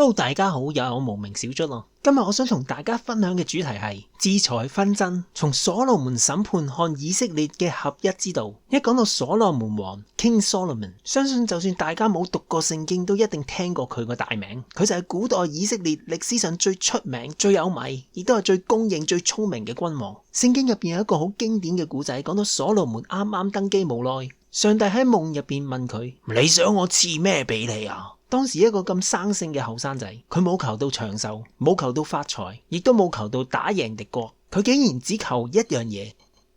Hello，大家好，又有無名小卒咯。今日我想同大家分享嘅主題係智財紛爭，從所羅門審判看以色列嘅合一之道。一講到所羅門王 King Solomon， 相信就算大家冇讀過聖經，都一定聽過佢個大名。佢就係古代以色列歷史上最出名、最有名，亦都係最公認、最聰明嘅君王。聖經入邊有一個好經典嘅故仔，講到所羅門啱啱登基冇耐，上帝喺夢入邊問佢：你想我賜咩俾你啊？當時一個咁生性嘅後生仔，佢冇求到長壽，冇求到發財，亦都冇求到打贏敵國，佢竟然只求一樣嘢，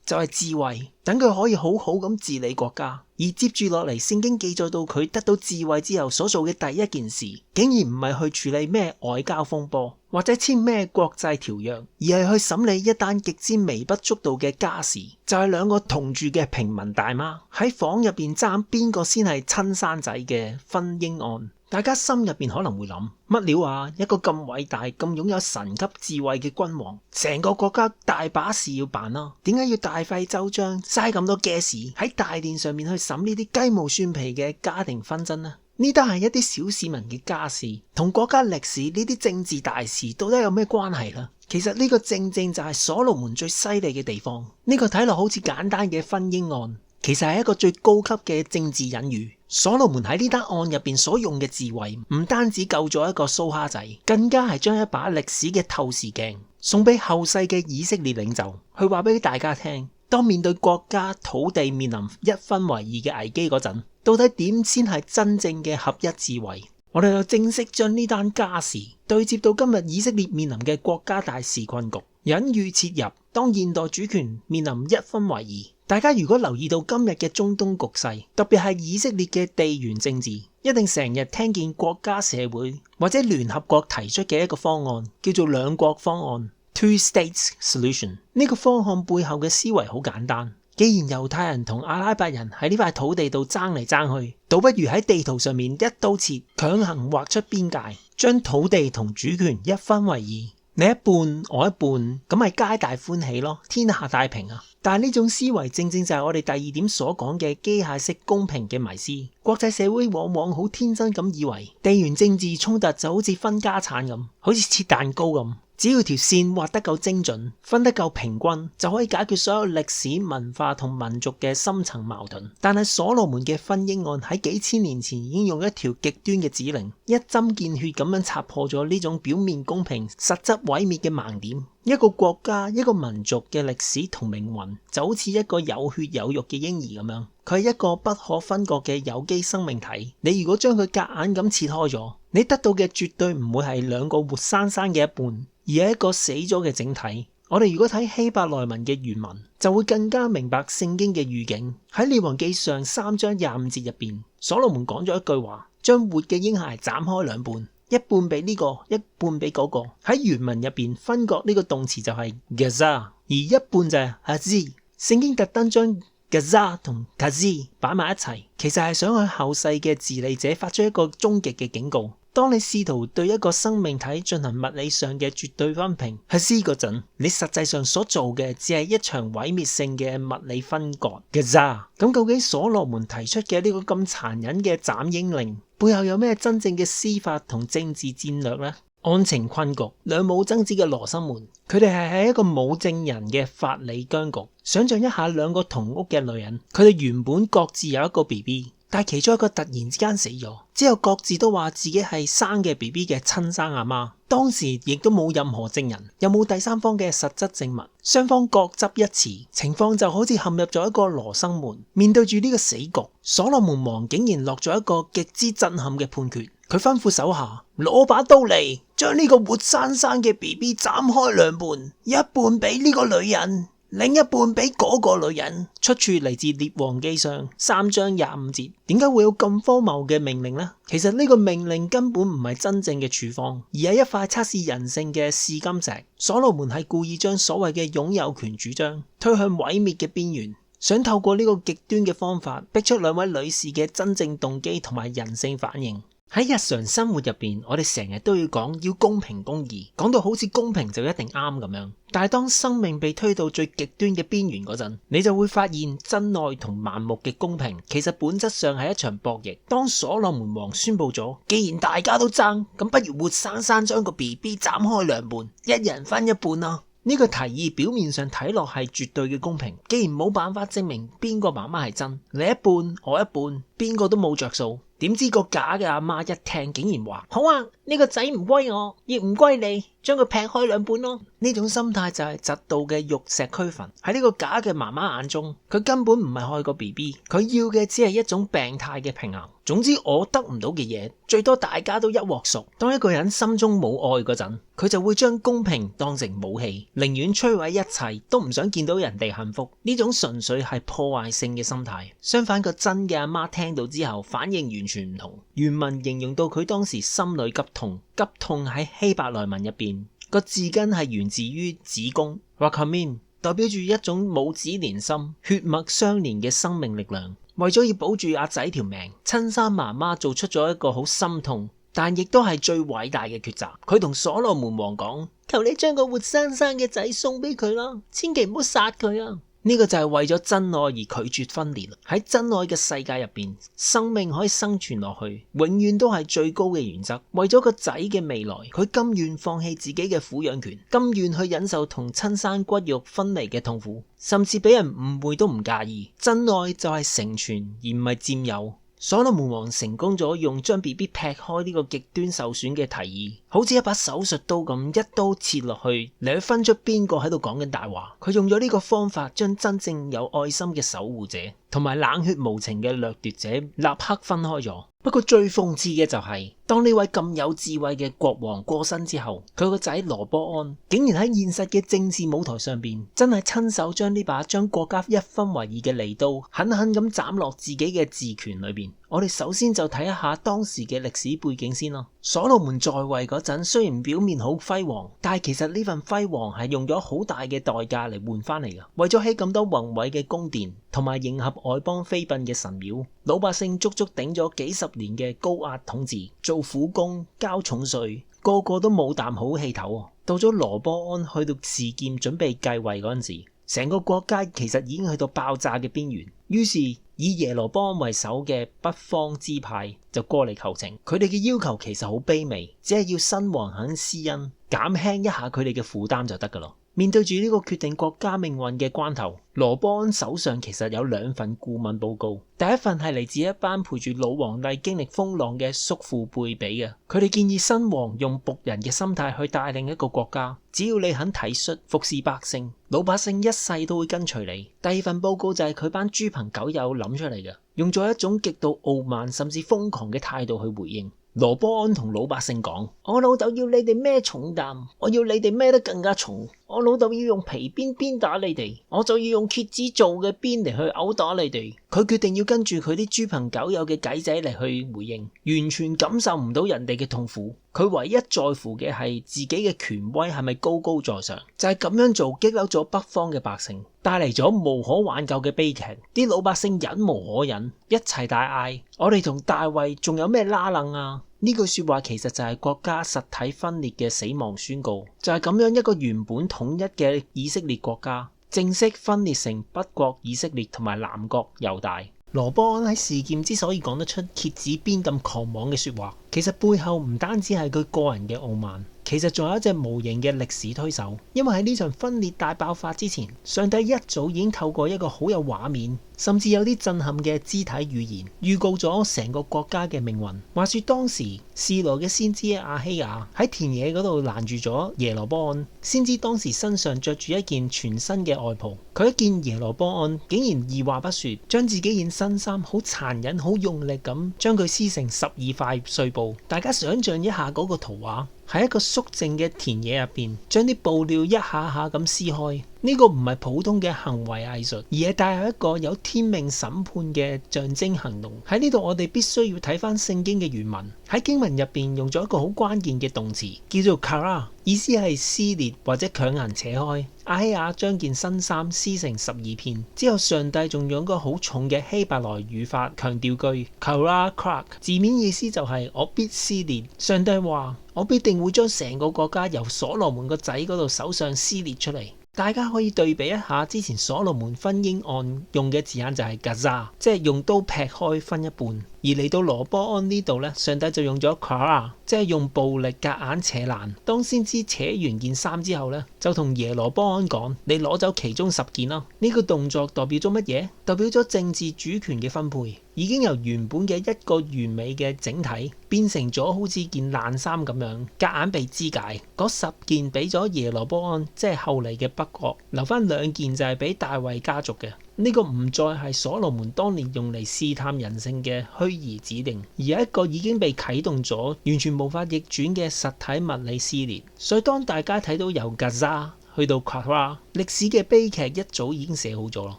就係智慧，等佢可以好好咁治理國家。而接住落嚟，聖經記載到佢得到智慧之後所做嘅第一件事，竟然唔係去處理咩外交風波，或者簽咩國際條約，而係去審理一單極之微不足道嘅家事，就係兩個同住嘅平民大媽喺房入邊爭邊個先係親生仔嘅婚姻案。大家心入邊可能會諗，乜料啊？一個咁偉大、咁擁有神級智慧嘅君王，成個國家大把事要辦啦，點解要大費周章，嘥咁多嘅事喺大殿上面去審呢啲雞毛蒜皮嘅家庭紛爭呢？呢單係一啲小市民嘅家事，同國家歷史呢啲政治大事到底有咩關係呢？其實呢個正正就係所羅門最犀利嘅地方。呢個睇落好似簡單嘅婚姻案，其實係一個最高級嘅政治隱喻。所羅門喺呢單案入邊所用嘅智慧，唔單止救咗一個蘇蝦仔，更加係將一把歷史嘅透視鏡送俾後世嘅以色列領袖，去話俾大家聽，當面對國家土地面臨一分為二嘅危機嗰陣，到底點先係真正嘅合一智慧？我哋就正式將呢單家事對接到今日以色列面臨嘅國家大事困局，隱喻切入。當現代主權面臨一分為二，大家如果留意到今日嘅中東局勢，特別係以色列嘅地緣政治，一定成日聽見國家社會或者聯合國提出嘅一個方案，叫做兩國方案 （Two States Solution）。呢個方案背後嘅思維好簡單，既然猶太人同阿拉伯人喺呢塊土地度爭嚟爭去，倒不如喺地圖上面一刀切，強行劃出邊界，將土地同主權一分為二。你一半我一半，咁咪皆大歡喜咯，天下太平啊！但係呢種思維正正就係我哋第二點所講嘅機械式公平嘅迷思。國際社會往往好天真咁以為地緣政治衝突就好似分家產咁，好似切蛋糕咁，只要條線畫得夠精準，分得夠平均，就可以解決所有歷史文化同民族嘅深層矛盾。但係所羅門嘅婚姻案喺幾千年前已經用一條極端嘅指令，一針見血咁樣擦破咗呢種表面公平實質毀滅嘅盲點。一個國家、一個民族嘅歷史同命運就好似一個有血有肉嘅嬰兒咁樣，佢係一個不可分割嘅有機生命體。你如果將佢夾硬咁切開咗，你得到嘅絕對唔會係兩個活生生嘅一半，而係一個死咗嘅整體。我哋如果睇希伯來文嘅原文，就會更加明白聖經嘅預警。喺列王記上3章25節入邊，所羅門講咗一句話，將活嘅嬰孩斬開兩半，一半俾呢個，一半俾嗰個。喺原文入邊，分割呢個動詞就係 gaza， 而一半就係 hazi。聖經特登將 gaza 同 hazi 擺埋一齊，其實係想向後世嘅治理者發出一個終極嘅警告。當你試圖對一個生命體進行物理上嘅絕對分平 hazi 嗰陣，你實際上所做嘅只係一場毀滅性嘅物理分割 gaza。咁究竟所羅門提出嘅呢個咁殘忍嘅斬嬰令背後有咩真正嘅司法同政治戰略呢？案情困局，兩母爭子嘅羅生門，佢哋係喺一個冇證人嘅法理僵局。想象一下兩個同屋嘅女人，佢哋原本各自有一個 BB， 但係其中一個突然之間死咗，之後各自都話自己係生嘅 BB 嘅親生阿媽。當時亦都冇任何證人，又冇第三方嘅實質證物，雙方各執一詞，情況就好似陷入咗一個羅生門。面對住呢個死局，所羅門王竟然落咗一個極之震撼嘅判決。佢吩咐手下攞把刀嚟，將呢個活生生嘅 BB 斬開兩半，一半俾呢個女人，另一半俾嗰個女人。出處嚟自列王記上3章25節。點解會有咁荒謬嘅命令呢？其實呢個命令根本唔係真正嘅處方，而係一塊測試人性嘅試金石。所羅門係故意將所謂嘅擁有權主張推向毀滅嘅邊緣，想透過呢個極端嘅方法逼出兩位女士嘅真正動機同埋人性反應。喺日常生活入邊，我哋成日都要講要公平公義，講到好似公平就一定啱咁樣。但係當生命被推到最極端嘅邊緣嗰陣，你就會發現真愛同盲目嘅公平，其實本質上係一場博弈。當所羅門王宣布咗，既然大家都爭，咁不如活生生將個 BB 斬開兩半，一人分一半啊！呢個提議表面上睇落係絕對嘅公平，既然冇辦法證明邊個媽媽係真，你一半我一半，邊個都冇着數。點知個假嘅阿媽一聽，竟然話：好啊，呢個仔唔歸我，亦唔歸你，將佢劈開兩半咯。呢種心態就係嫉妒嘅玉石俱焚。喺呢個假嘅媽媽眼中，佢根本唔係愛個 BB， 佢要嘅只係一種病態嘅平衡。總之我得唔到嘅嘢，最多大家都一鑊熟。當一個人心中冇愛嗰陣，佢就會將公平當成武器，寧願摧毀一切都唔想見到人哋幸福。呢種純粹係破壞性嘅心態。相反，個真嘅阿媽聽到之後反應完全唔同。原文形容到佢當時心裏急痛，急痛喺希伯來文入邊個字根係源自於子宮 Rachamim， 代表住一種母子連心、血脈相連嘅生命力量。為咗要保住阿仔條命，親生媽媽做出咗一個好心痛，但亦都係最偉大嘅抉擇。佢同所羅門王講：求你將個活生生嘅仔送俾佢啦，千祈唔好殺佢啊！呢個就係為咗真愛而拒絕分裂。喺真愛嘅世界入邊，生命可以生存落去，永遠都係最高嘅原則。為咗個仔嘅未來，佢甘願放棄自己嘅撫養權，甘願去忍受同親生骨肉分離嘅痛苦，甚至俾人誤會都唔介意。真愛就係成全，而唔係佔有。所羅門王成功咗用將 BB 劈開呢個極端受損嘅提議，好似一把手術刀咁一刀切落去，嚟去分出邊個喺度講緊大話。佢用咗呢個方法，將真正有愛心嘅守護者同埋冷血無情嘅掠奪者立刻分開咗。不過最諷刺嘅就係，當呢位咁有智慧嘅國王過身之後，佢個仔羅波安竟然喺現實嘅政治舞台上邊，真係親手將呢把將國家一分為二嘅利刀，狠狠咁斬落自己嘅治權裏邊。我哋首先就睇一下當時嘅歷史背景先咯。所羅門在位嗰陣，雖然表面好輝煌，但係其實呢份輝煌係用咗好大嘅代價嚟換翻嚟噶。為咗起咁多宏偉嘅宮殿，同埋迎合外邦妃嬪嘅神廟，老百姓足足頂咗幾十年嘅高壓統治，做苦工，交重稅，個個都冇啖好氣頭。到咗羅波安去到示劍準備繼位嗰陣時，成個國家其實已經去到爆炸嘅邊緣。於是以耶羅波安為首嘅北方支派就過嚟求情，佢哋嘅要求其實好卑微，只係要新王肯施恩，減輕一下佢哋嘅負擔就得噶啦。面對住呢個決定國家命運嘅關頭，羅波安手上其實有兩份顧問報告。第一份係嚟自一班陪住老皇帝經歷風浪嘅叔父輩俾嘅，佢哋建議新王用僕人嘅心態去帶領一個國家，只要你肯體恤服侍百姓，老百姓一世都會跟隨你。第二份報告就係佢班豬朋狗友諗出嚟嘅，用咗一種極度傲慢甚至瘋狂嘅態度去回應。羅波安同老百姓講：我老豆要你哋孭重擔，我要你哋孭得更加重。我老豆要用皮鞭鞭打你哋，我就要用蝎子做嘅鞭嚟去毆打你哋。佢決定要跟住佢啲豬朋狗友嘅計仔嚟去回應，完全感受唔到人哋嘅痛苦。佢唯一在乎嘅係自己嘅權威係咪高高在上。就係咁樣做，激嬲咗北方嘅百姓，帶嚟咗無可挽救嘅悲劇。啲老百姓忍無可忍，一齊大嗌：我哋同大衛仲有咩拉楞啊？呢句說話其實就係國家實體分裂嘅死亡宣告。就係咁樣，一個原本統一嘅以色列國家正式分裂成北國以色列同埋南國猶大。羅波安喺示劍之所以講得出蝎子鞭咁狂妄嘅說話，其實背後唔單止係佢個人嘅傲慢，其實仲有一隻無形嘅歷史推手。因為喺呢場分裂大爆發之前，上帝一早已經透過一個好有畫面，甚至有啲震撼嘅肢體語言，預告咗成個國家嘅命運。話說當時示羅嘅先知亞希亞喺田野嗰度攔住咗耶羅波安，先知當時身上着住一件全新嘅外袍，佢一見耶羅波安竟然二話不說，將自己件新衫好殘忍好用力咁將佢撕成12塊碎布。大家想象一下嗰個圖畫，喺一個肅靜嘅田野入邊，將啲布料一下下咁撕開，呢個唔係普通嘅行為藝術，而係帶有一個有天命審判嘅象徵行動。喺呢度我哋必須要睇翻聖經嘅原文，喺經文入邊用咗一個好關鍵嘅動詞，叫做 kara， 意思係撕裂或者強行扯開。亞希亞將件新衫撕成12片之後，上帝仲用個好重嘅希伯來語法強調句 kara crack， 字面意思就係我必撕裂。上帝話我必定會將成個國家由所羅門個仔嗰度手上撕裂出嚟。大家可以對比一下之前所羅門婚姻案用嘅字眼就係 gaza， 即係用刀劈開分一半。而嚟到羅波安呢度呢，上帝就用咗 kara， 即係用暴力夾硬扯爛。當先知扯完件衫之後呢，就同耶羅波安講：你攞走其中10件啦。呢個動作代表咗乜嘢？代表咗政治主權嘅分配，已經由原本嘅一個完美嘅整體變成咗好似件爛衫咁樣夾硬被肢解。嗰10件俾咗耶羅波安，即係後嚟嘅北國，留翻2件就係俾大衛家族嘅。呢個唔再係所羅門當年用嚟試探人性嘅虛擬指令，而係一個已經被啟動咗、完全無法逆轉嘅實體物理撕裂。所以當大家睇到由 Gaza 去到 Kara， 歷史嘅悲劇一早已經寫好咗咯。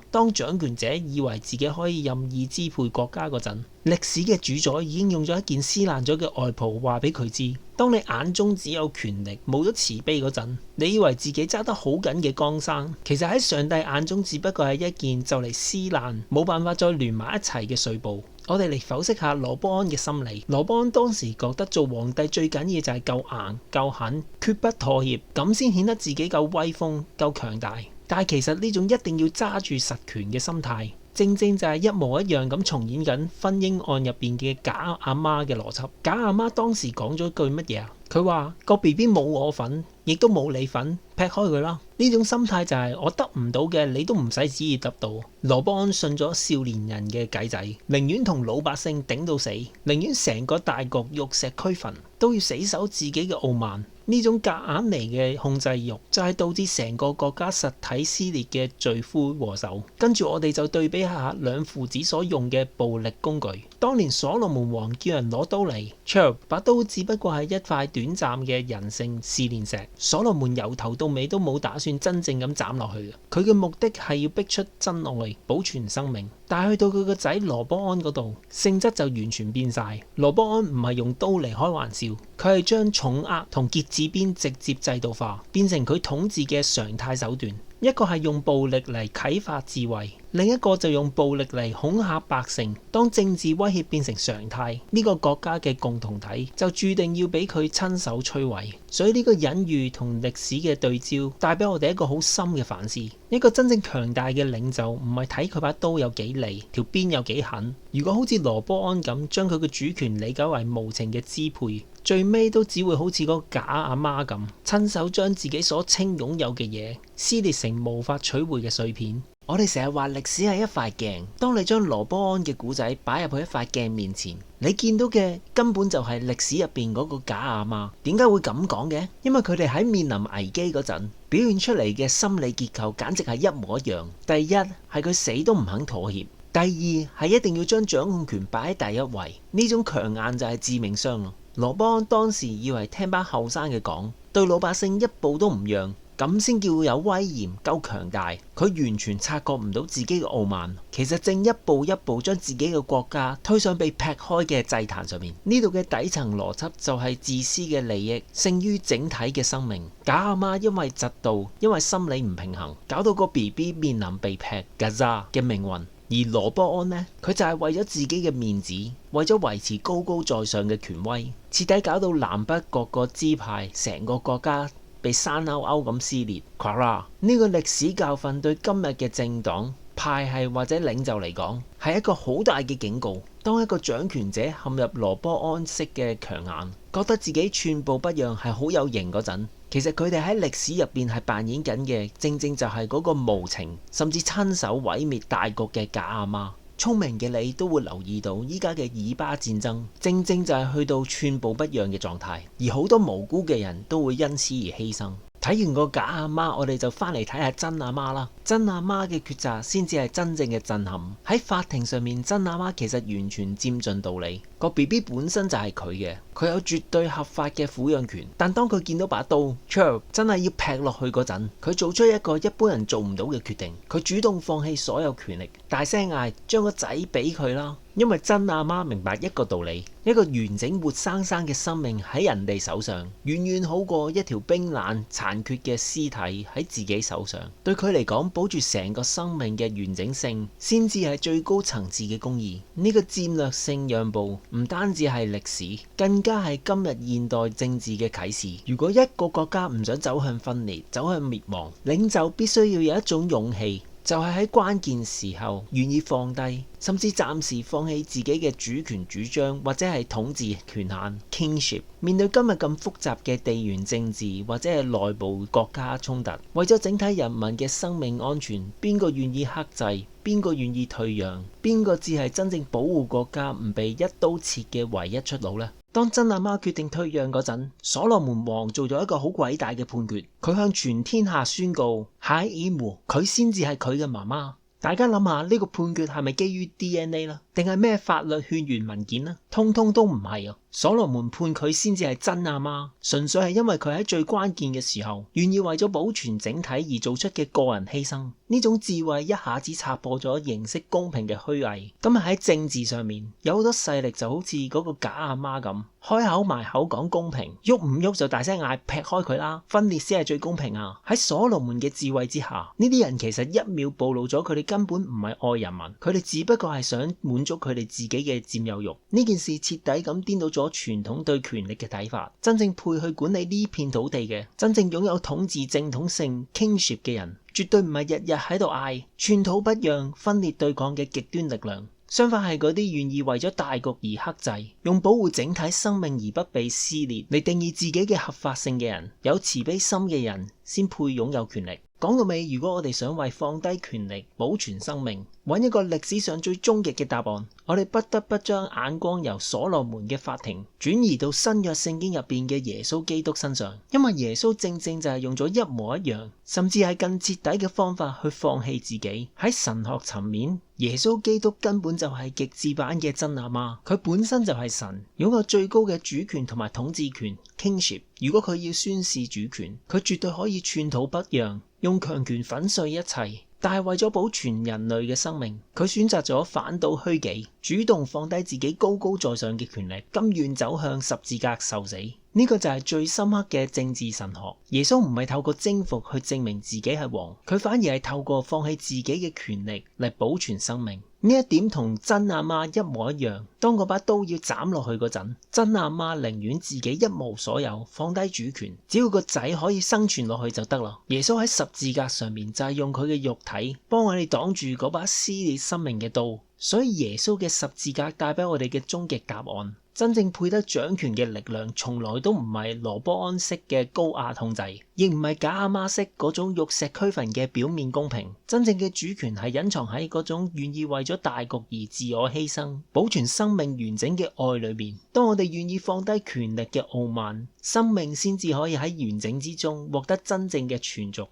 當掌權者以為自己可以任意支配國家嗰陣，歷史嘅主宰已經用咗一件撕爛咗嘅外袍話俾佢知。當你眼中只有權力，冇咗慈悲嗰陣，你以為自己揸得好緊嘅江山，其實喺上帝眼中只不過係一件就嚟撕爛、冇辦法再連埋一齊嘅碎布。我哋嚟剖析下羅波安嘅心理。羅波安當時覺得做皇帝最緊要就係夠硬、夠狠，決不妥協，咁先顯得自己夠威風、夠強大。但係其實呢種一定要揸住實權嘅心態，正正就係一模一樣咁重演緊婚姻案入邊嘅假阿媽嘅邏輯。假阿媽當時講咗句乜嘢啊？佢話個 BB 冇我份，亦都冇你份，劈開佢啦。呢種心態就係我得唔到嘅，你都唔使旨意得到。羅波安信咗少年人嘅計仔，寧願同老百姓頂到死，寧願成個大局玉石俱焚，都要死守自己嘅傲慢。呢種夾硬嚟嘅控制欲，就係導致成個國家實體撕裂嘅罪魁禍首。跟住我哋就對比下兩父子所用嘅暴力工具。當年所羅門王叫人攞刀嚟 ，Cherub 把刀只不過係一塊短暫嘅人性試煉石。所羅門由頭到尾都冇打算真正咁斬落去嘅，佢嘅目的係要逼出真愛，保存生命。但係去到佢個仔羅波安嗰度，性質就完全變晒。羅波安唔係用刀嚟開玩笑，佢係將重壓同結字邊直接制度化，變成佢統治嘅常態手段。一個係用暴力嚟啟發智慧，另一個就用暴力嚟恐嚇百姓。當政治威脅變成常態，呢個國家嘅共同體就注定要俾佢親手摧毀。所以呢個隱喻同歷史嘅對照，帶俾我哋一個好深嘅反思。一個真正強大嘅領袖，唔係睇佢把刀有幾利，條邊有幾狠。如果好似羅波安咁，將佢嘅主權理解為無情嘅支配，最尾都只會好似個假阿媽咁，親手將自己所稱擁有嘅嘢撕裂成無法取回嘅碎片。我哋成日話歷史係一塊鏡，當你將羅波安嘅古仔擺入去一塊鏡面前，你見到嘅根本就係歷史入邊嗰個假阿媽。點解會咁講嘅？因為佢哋喺面臨危機嗰陣表現出嚟嘅心理結構簡直係一模一樣。第一係佢死都唔肯妥協，第二係一定要將掌控權擺喺第一位。呢種強硬就係致命傷咯。羅波安當時以為聽班後生嘅講，對老百姓一步都唔讓，咁先叫有威嚴、夠強大。佢完全察覺唔到自己嘅傲慢，其實正一步一步將自己嘅國家推上被劈開嘅祭壇上面。呢度嘅底層邏輯就係自私嘅利益勝於整體嘅生命。假阿媽因為嫉妒，因為心理唔平衡，搞到個 BB 面臨被劈 Gaza 嘅命運。而羅波安呢，佢就係為咗自己嘅面子，為咗維持高高在上嘅權威，徹底搞到南北各個支派成個國家被生勾勾咁撕裂。Kara 呢個歷史教訓對今日嘅政黨派系或者領袖嚟講，係一個好大嘅警告。當一個掌權者陷入羅波安式嘅強硬，覺得自己寸步不讓係好有型嗰陣，其實佢哋喺歷史入邊係扮演緊嘅，正正就係嗰個無情甚至親手毀滅大局嘅假阿媽。聰明嘅你都會留意到，依家嘅以巴戰爭正正就係去到寸步不讓嘅狀態，而好多無辜嘅人都會因此而犧牲。睇完個假阿媽，我哋就翻嚟睇下真阿媽啦。真阿媽嘅抉擇先至係真正嘅震撼。喺法庭上面，真阿媽其實完全佔盡道理。個 BB 本身就係佢嘅，佢有絕對合法嘅撫養權。但當佢見到把刀 Charles 真係要劈落去嗰陣，佢做出一個一般人做唔到嘅決定，佢主動放棄所有權力，大聲嗌將個仔俾佢啦。因為真阿媽明白一個道理，一個完整活生生嘅生命喺人哋手上，遠遠好過一條冰冷殘缺嘅屍體喺自己手上。對佢嚟講，保住成個生命嘅完整性，先至係最高層次嘅公義。呢個戰略性讓步唔單止係歷史，更加係今日現代政治嘅啟示。如果一個國家唔想走向分裂，走向滅亡，領袖必須要有一種勇氣，就係喺關鍵時候願意放低，甚至暫時放棄自己嘅主權主張或者係統治權限 kingship。面對今日咁複雜嘅地緣政治或者係內部國家衝突，為咗整體人民嘅生命安全，邊個願意克制？邊個願意退讓？邊個至係真正保護國家唔被一刀切嘅唯一出路呢？當真阿媽決定退讓嗰陣，所羅門王做咗一個好偉大嘅判決，佢向全天下宣告，喺以姆佢先至係佢嘅媽媽。大家諗下呢個判決係咪基於 DNA 啦，定係咩法律勸諭文件呢？通通都唔係啊！所羅門判佢先至係真阿媽，純粹係因為佢喺最關鍵嘅時候，願意為咗保存整體而做出嘅個人犧牲。呢種智慧一下子拆破咗形式公平嘅虛偽。今日喺政治上面，有好多勢力就好似嗰個假阿媽咁，開口埋口講公平，喐唔喐就大聲嗌劈開佢啦，分裂先係最公平啊！喺所羅門嘅智慧之下，呢啲人其實一秒暴露咗佢哋根本唔係愛人民，佢哋只不過係想滿足佢哋自己嘅佔有欲。呢件事徹底咁顛倒咗傳統對權力嘅睇法。真正配去管理呢片土地嘅，真正擁有統治正統性 kingship 嘅人，絕對唔係日日喺度嗌寸土不讓、分裂對抗嘅極端力量。相反係嗰啲願意為咗大局而克制，用保護整體生命而不被撕裂嚟定義自己嘅合法性嘅人，有慈悲心嘅人先配擁有權力。講到尾，如果我哋想為放低權力保存生命，揾一個歷史上最終極嘅答案，我哋不得不將眼光由所羅門嘅法庭轉移到新約聖經入邊嘅耶穌基督身上，因為耶穌正正就係用咗一模一樣，甚至係更徹底嘅方法去放棄自己。喺神學層面，耶穌基督根本就係極致版嘅真阿媽，佢本身就係神，擁有最高嘅主權同埋統治權 kingship。如果佢要宣示主權，佢絕對可以寸土不讓，用強權粉碎一切。但係為咗保存人類嘅生命，佢選擇咗反倒虛己，主動放低自己高高在上嘅權力，甘願走向十字架受死。呢個就係最深刻嘅政治神學。耶穌唔係透過征服去證明自己係王，佢反而係透過放棄自己嘅權力嚟保存生命。呢一點同真阿媽一模一樣。當嗰把刀要斬落去嗰陣，真阿媽寧願自己一無所有，放低主權，只要個仔可以生存落去就得啦。耶穌喺十字架上面就係用佢嘅肉體幫我哋擋住嗰把撕裂生命嘅刀。所以耶穌嘅十字架帶俾我哋嘅終極答案，真正配得掌權嘅力量，從來都唔係羅波安式嘅高壓控制，亦唔係假阿媽式嗰種玉石俱焚嘅表面公平。真正嘅主權係隱藏喺嗰種願意為咗大局而自我犧牲，保存生命完整嘅愛裏面。當我哋願意放低權力嘅傲慢，生命先至可以喺完整之中獲得真正嘅存續。